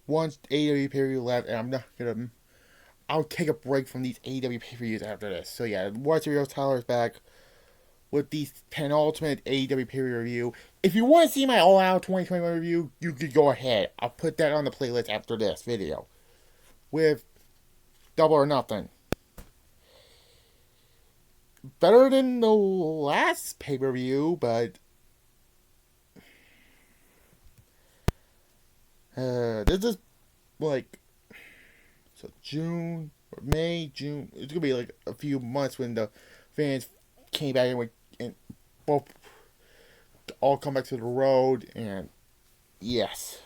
once AEW pay-per-view left, and I'll take a break from these AEW pay-per-views after this. So yeah, War Serials Tyler's back with the penultimate AEW pay-per-view review. If you want to see my All Out 2021 review, you could go ahead. I'll put that on the playlist after this video with Double or Nothing. Better than the last pay-per-view, but this is like June or May, June. It's gonna be like a few months when the fans came back and both all come back to the road, and yes,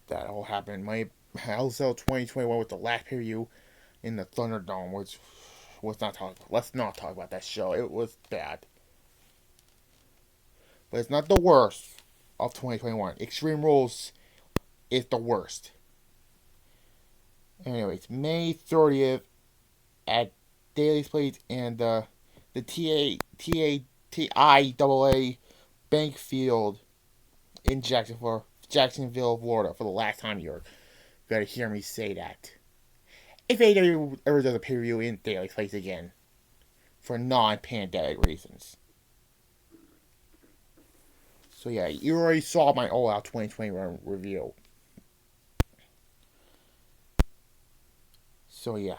that all happened. My LSL 2021 was the last pay-per-view in the Thunderdome, which let's not talk about that show. It was bad. But it's not the worst of 2021. Extreme Rules is the worst. Anyways, May 30th at Daly's Place and the TIAA Bank Field in Jacksonville, Florida, for the last time you're gonna hear me say that. If AEW ever does a pay-per-view in Daly's Place again, for non-pandemic reasons. So yeah, you already saw my All Out 2021 review. So yeah.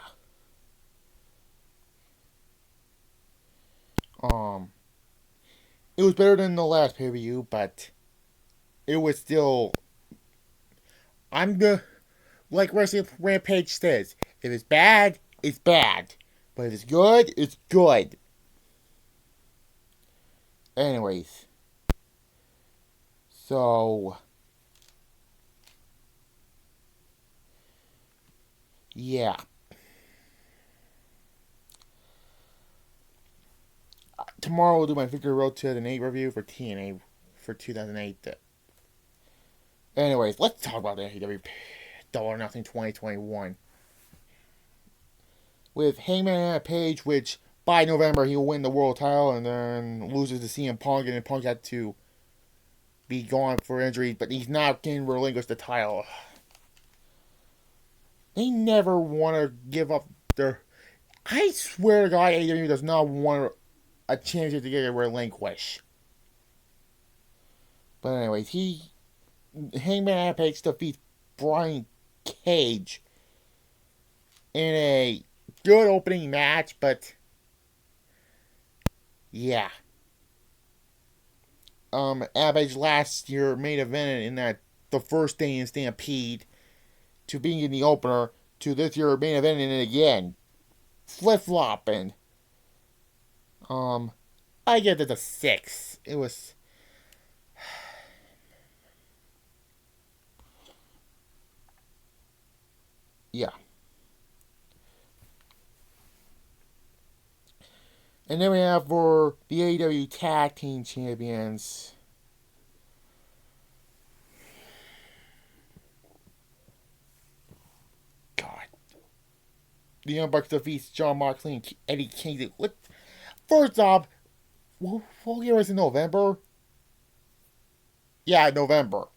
It was better than the last pay-per-view, but it was still. Like Wrestling Rampage says, if it's bad, it's bad. But if it's good, it's good. Anyways. So. Yeah. Tomorrow we'll do my Victory Road 2008 review for TNA for 2008. Anyways, let's talk about the AEW Double or Nothing 2021. With Hangman Page, which by November he will win the world title and then loses to CM Punk, and then Punk had to be gone for injury, but he's not getting relinquished the title. They never want to give up their. I swear to God, AEW does not want a championship to get relinquished. But anyways, Hangman Page defeats Brian Cage in a good opening match, but yeah. Page last year main event in the first day in Stampede to being in the opener to this year main event in it again. Flip flopping. I give it a 6. It was. Yeah. And then we have for the AEW Tag Team Champions. God. The Young Bucks defeats John Moxley and Eddie Kingston. First off, what year was in November? Yeah, November.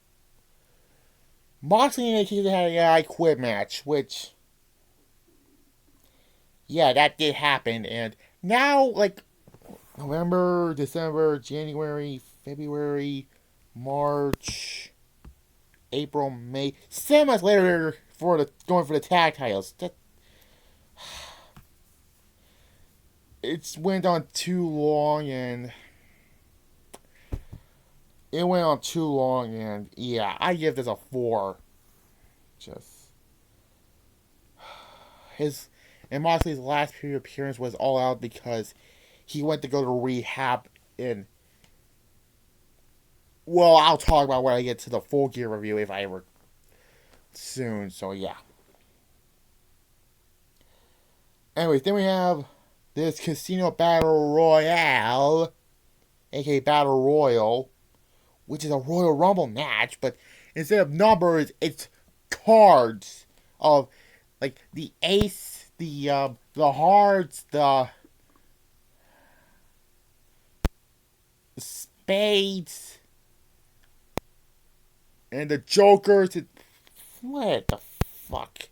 Moxley and Eddie Kingston had a I Quit match, which. Yeah, that did happen. And now, like, November, December, January, February, March, April, May. 7 months later, going for the tag titles. It's went on too long, and yeah, I give this a 4. And Moxley's last period appearance was All Out because he went to go to rehab in. Well, I'll talk about when I get to the Full Gear review if I ever soon. So yeah. Anyways, then we have this Casino Battle Royale, aka Battle Royal, which is a Royal Rumble match, but instead of numbers, it's cards of like the ace, the hearts, the spades, And the Joker to... What the fuck?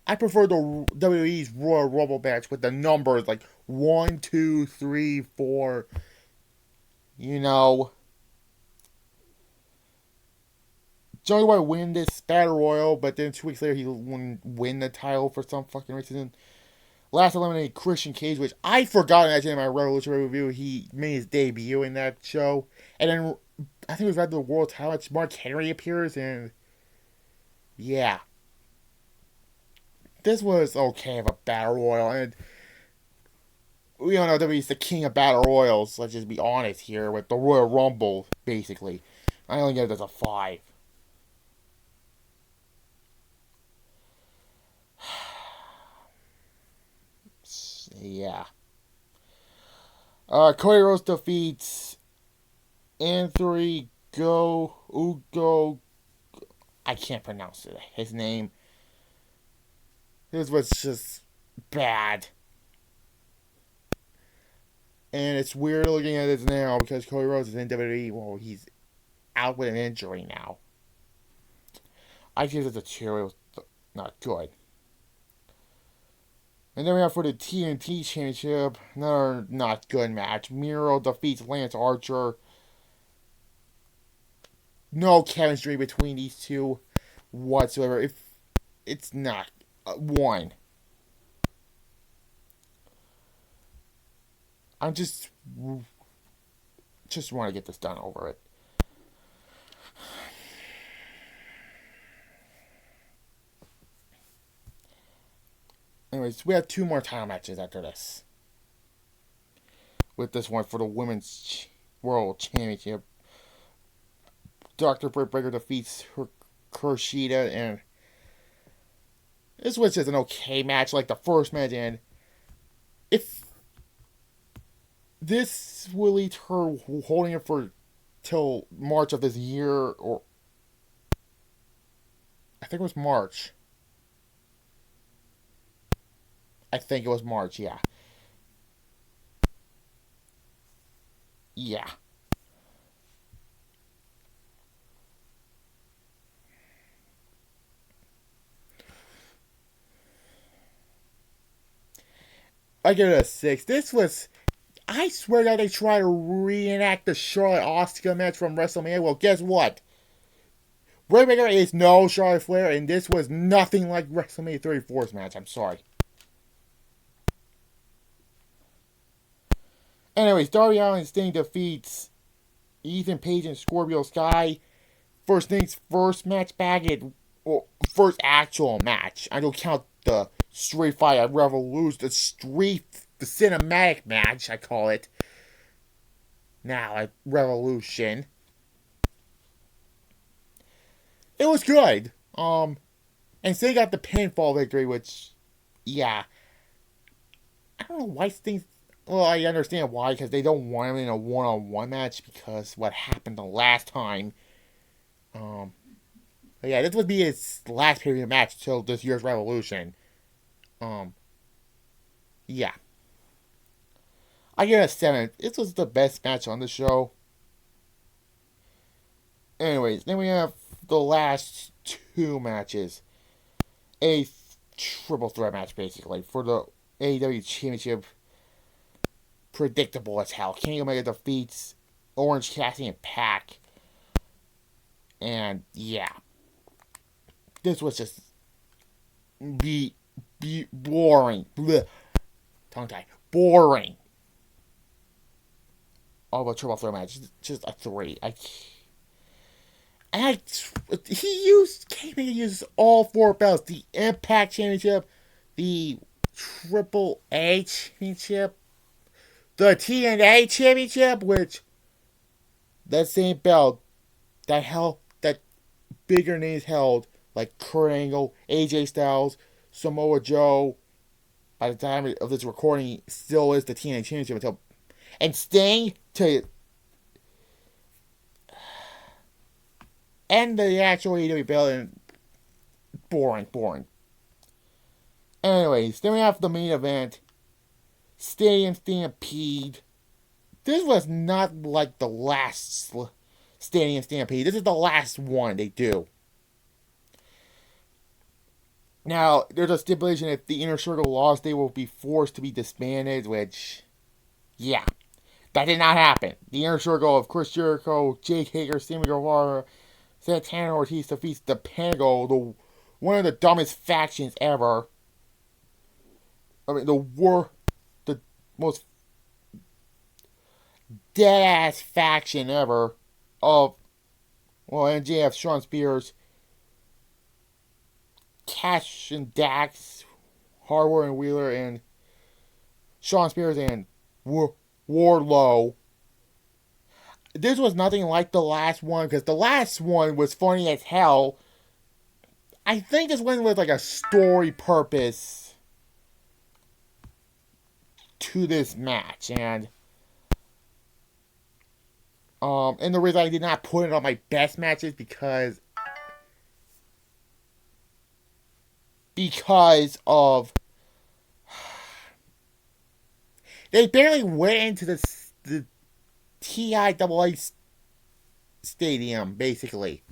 I prefer the WWE's Royal Rumble match with the numbers like 1, 2, 3, 4. You know. Johnny White win this Battle Royal, but then 2 weeks later he wouldn't win the title for some fucking reason. Last eliminated Christian Cage, which I forgot to mention in my Revolutionary review. He made his debut in that show. And then I think it was right the World title match. Mark Henry appears, and yeah. This was okay of a Battle Royal, and we all know WWE's the king of Battle Royals. Let's just be honest here with the Royal Rumble, basically. I only give this a 5. Yeah. Cody Rhodes defeats Anthony Ugo. I can't pronounce it. His name. This was just bad. And it's weird looking at this now because Cody Rhodes is in WWE. Well, he's out with an injury now. I give it a 2. It was not good. And then we have for the TNT Championship, another not good match. Miro defeats Lance Archer. No chemistry between these two whatsoever. If it's not 1. I'm just want to get this done over it. Anyways, we have 2 more title matches after this. With this one for the Women's World Championship. Dr. Britt Baker defeats Kushida, and this was just an okay match, like the first match, and if this will lead to her holding it for till March of this year, or I think it was March. I think it was March, yeah. Yeah. I give it a 6. This was... I swear that they try to reenact the Charlotte Asuka match from WrestleMania. Well, guess what? Bray Wyatt is no Charlotte Flair, and this was nothing like WrestleMania 34's match. I'm sorry. Anyways, Darby Allin and Sting defeats Ethan Page and Scorpio Sky. First things first, match back at... Well, first actual match. I don't count the Street Fight at Revolution. The cinematic match, I call it. Now, at Revolution. It was good. And Sting got the pinfall victory, which, yeah. I don't know why Sting... Well, I understand why, because they don't want him in a one-on-one match, because what happened the last time. But yeah, this would be his last period match till this year's Revolution. Yeah. I give it a 7. This was the best match on the show. Anyways, then we have the last 2 matches. A triple threat match, basically, for the AEW Championship. Predictable as hell. Kenny Omega defeats Orange Cassidy and Pac. And, yeah. This was just... boring. Blech. Tongue tie. Boring. All about triple threat match. Just a 3. Kenny uses all 4 belts. The Impact Championship. The Triple A Championship. The TNA Championship, which that same belt that bigger names held, like Kurt Angle, AJ Styles, Samoa Joe, by the time of this recording, still is the TNA Championship and Sting to end the actual AEW belt, and boring. Anyways, then we have the main event. Stadium Stampede. This was not like the last Stadium Stampede. This is the last one they do. Now, there's a stipulation if the Inner Circle lost, they will be forced to be disbanded, which, yeah, that did not happen. The Inner Circle of Chris Jericho, Jake Hager, Sammy Guevara, Santana Ortiz defeats the Pentagon, one of the dumbest factions ever. I mean, the most dead-ass faction ever of, well, MJF, Shawn Spears, Cash and Dax, Harwood and Wheeler, and Shawn Spears and Wardlow. This was nothing like the last one, because the last one was funny as hell. I think this one was like a story purpose to this match, and the reason I did not put it on my best matches because of they barely went into the TIAA stadium, basically.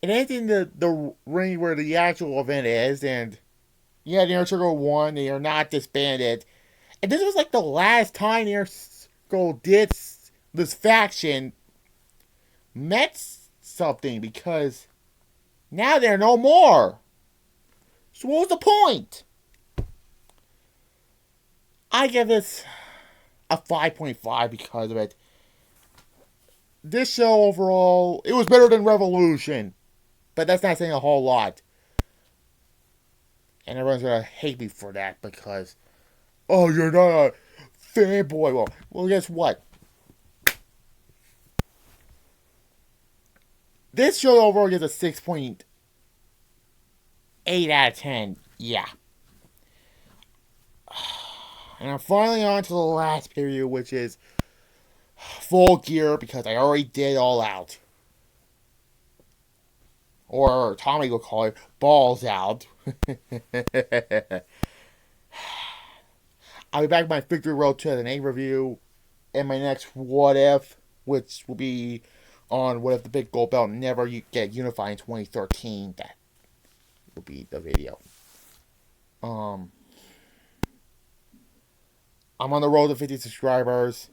It ends in the ring where the actual event is, and yeah, the Inner Circle won. They are not disbanded. And this was like the last time the Inner Circle did this faction met something, because now they're no more. So what was the point? I give this a 5.5 because of it. This show overall, it was better than Revolution. But that's not saying a whole lot. And everyone's going to hate me for that because, oh, you're not a fanboy. Well, guess what? This show overall gets a 6.8 out of 10. Yeah. And I'm finally on to the last period, which is Full Gear, because I already did All Out. Or Tommy will call it Balls Out. I'll be back with my Victory Road 2008 review and my next What If, which will be on What If the Big Gold Belt Never Get Unified in 2013. That will be the video. I'm on the road to 50 subscribers.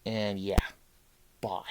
And yeah, bye.